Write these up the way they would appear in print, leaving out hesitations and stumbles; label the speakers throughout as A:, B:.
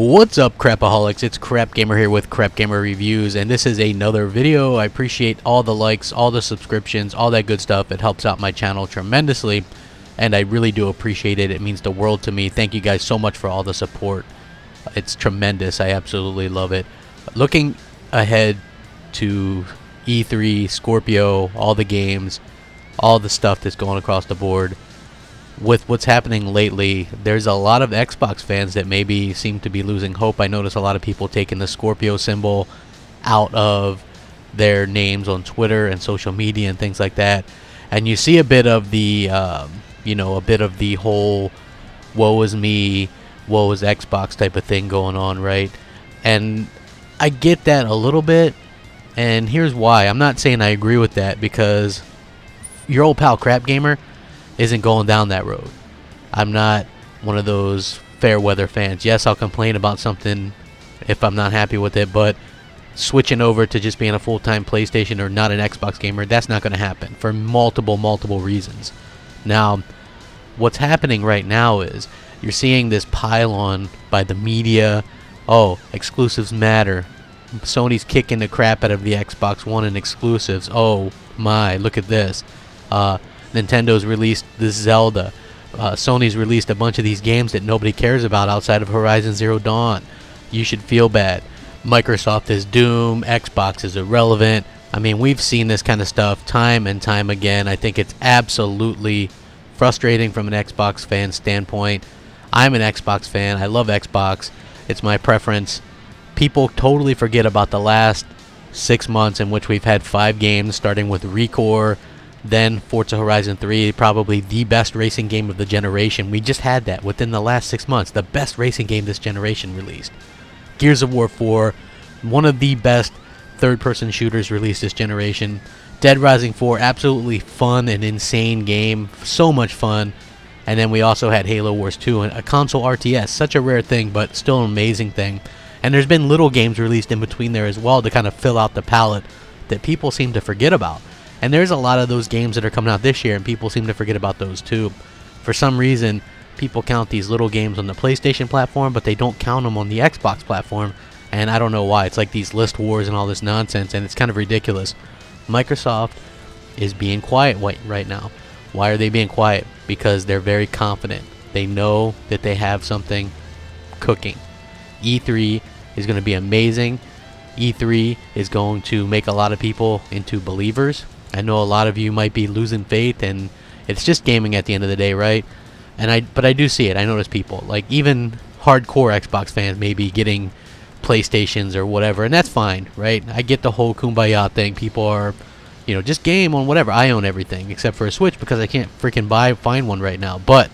A: What's up, Crapaholics? It's Crapgamer here with Crapgamer Reviews, and this is another video. I appreciate all the likes, all the subscriptions, all that good stuff. It helps out my channel tremendously, and I really do appreciate it. It means the world to me. Thank you guys so much for all the support. It's tremendous. I absolutely love it. Looking ahead to E3, Scorpio, all the games, all the stuff that's going across the board. With what's happening lately, there's a lot of Xbox fans that maybe seem to be losing hope. I notice a lot of people taking the Scorpio symbol out of their names on Twitter and social media and things like that. And you see a bit of the, a bit of the whole woe is me, woe is Xbox type of thing going on, right? And I get that a little bit, and here's why. I'm not saying I agree with that, because your old pal Crapgamer isn't going down that road. I'm not one of those fair weather fans. Yes, I'll complain about something if I'm not happy with it, but switching over to just being a full-time PlayStation or not an Xbox gamer, that's not going to happen for multiple reasons. Now, what's happening right now is you're seeing this pile-on by the media. Oh, exclusives matter. Sony's kicking the crap out of the Xbox One and exclusives. Oh my, look at this. Nintendo's released this Zelda. Sony's released a bunch of these games that nobody cares about outside of Horizon Zero Dawn. You should feel bad. Microsoft is Doom. Xbox is irrelevant. I mean, we've seen this kind of stuff time and time again. I think it's absolutely frustrating from an Xbox fan standpoint. I'm an Xbox fan. I love Xbox. It's my preference. People totally forget about the last 6 months in which we've had 5 games, starting with Recore, then Forza Horizon 3, probably the best racing game of the generation. We just had that within the last 6 months. The best racing game this generation released. Gears of War 4, one of the best third-person shooters released this generation. Dead Rising 4, absolutely fun and insane game. So much fun. And then we also had Halo Wars 2, a console RTS. Such a rare thing, but still an amazing thing. And there's been little games released in between there as well to kind of fill out the palette that people seem to forget about. And there's a lot of those games that are coming out this year, and people seem to forget about those too. For some reason, people count these little games on the PlayStation platform, but they don't count them on the Xbox platform. And I don't know why. It's like these list wars and all this nonsense, and it's kind of ridiculous. Microsoft is being quiet right now. Why are they being quiet? Because they're very confident. They know that they have something cooking. E3 is going to be amazing. E3 is going to make a lot of people into believers. I know a lot of you might be losing faith, and it's just gaming at the end of the day, right? But I do see it. I notice people, like even hardcore Xbox fans, maybe getting PlayStations or whatever, and that's fine, right? I get the whole kumbaya thing. People are, just game on whatever. I own everything except for a Switch because I can't freaking find one right now. But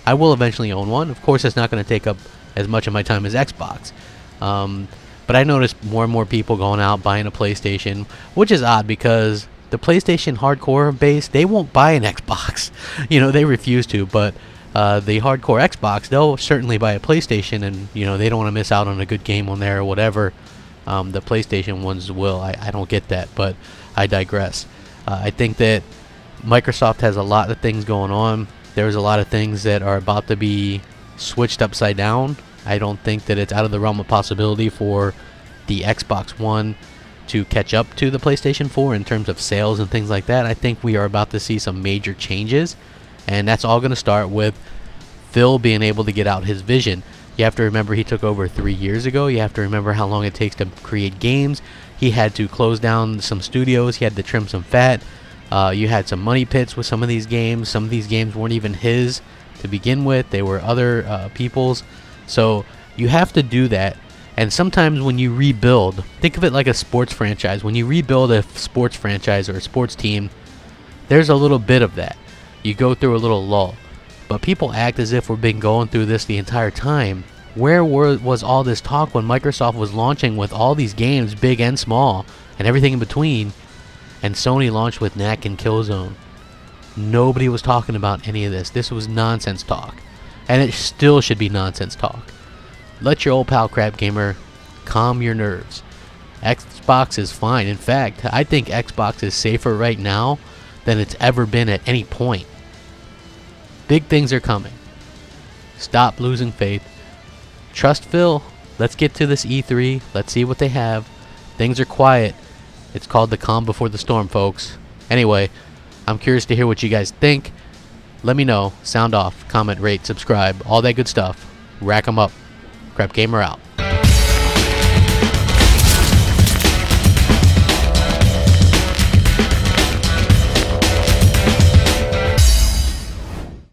A: I will eventually own one. Of course, it's not going to take up as much of my time as Xbox. But I noticed more and more people going out buying a PlayStation, which is odd because the PlayStation hardcore base, they won't buy an Xbox. They refuse to, but the hardcore Xbox, they'll certainly buy a PlayStation, and, they don't want to miss out on a good game on there or whatever. The PlayStation ones will. I don't get that, but I digress. I think that Microsoft has a lot of things going on. There's a lot of things that are about to be switched upside down. I don't think that it's out of the realm of possibility for the Xbox One to catch up to the PlayStation 4 in terms of sales and things like that. I think we are about to see some major changes, and that's all going to start with Phil being able to get out his vision. You have to remember he took over 3 years ago. You have to remember how long it takes to create games. He had to close down some studios. He had to trim some fat. You had some money pits with some of these games. Some of these games weren't even his to begin with. They were other people's. So you have to do that. And sometimes when you rebuild, think of it like a sports franchise. When you rebuild a sports franchise or a sports team, there's a little bit of that. You go through a little lull. But people act as if we've been going through this the entire time. Where was all this talk when Microsoft was launching with all these games, big and small, and everything in between, and Sony launched with Knack and Killzone? Nobody was talking about any of this. This was nonsense talk. And it still should be nonsense talk. Let your old pal Crapgamer calm your nerves. Xbox is fine. In fact, I think Xbox is safer right now than it's ever been at any point. Big things are coming. Stop losing faith. Trust Phil. let's get to this E3. Let's see what they have. Things are quiet. It's called the calm before the storm, folks. Anyway, I'm curious to hear what you guys think. Let me know. Sound off, comment, rate, subscribe, all that good stuff. Rack 'em up. Crapgamer out.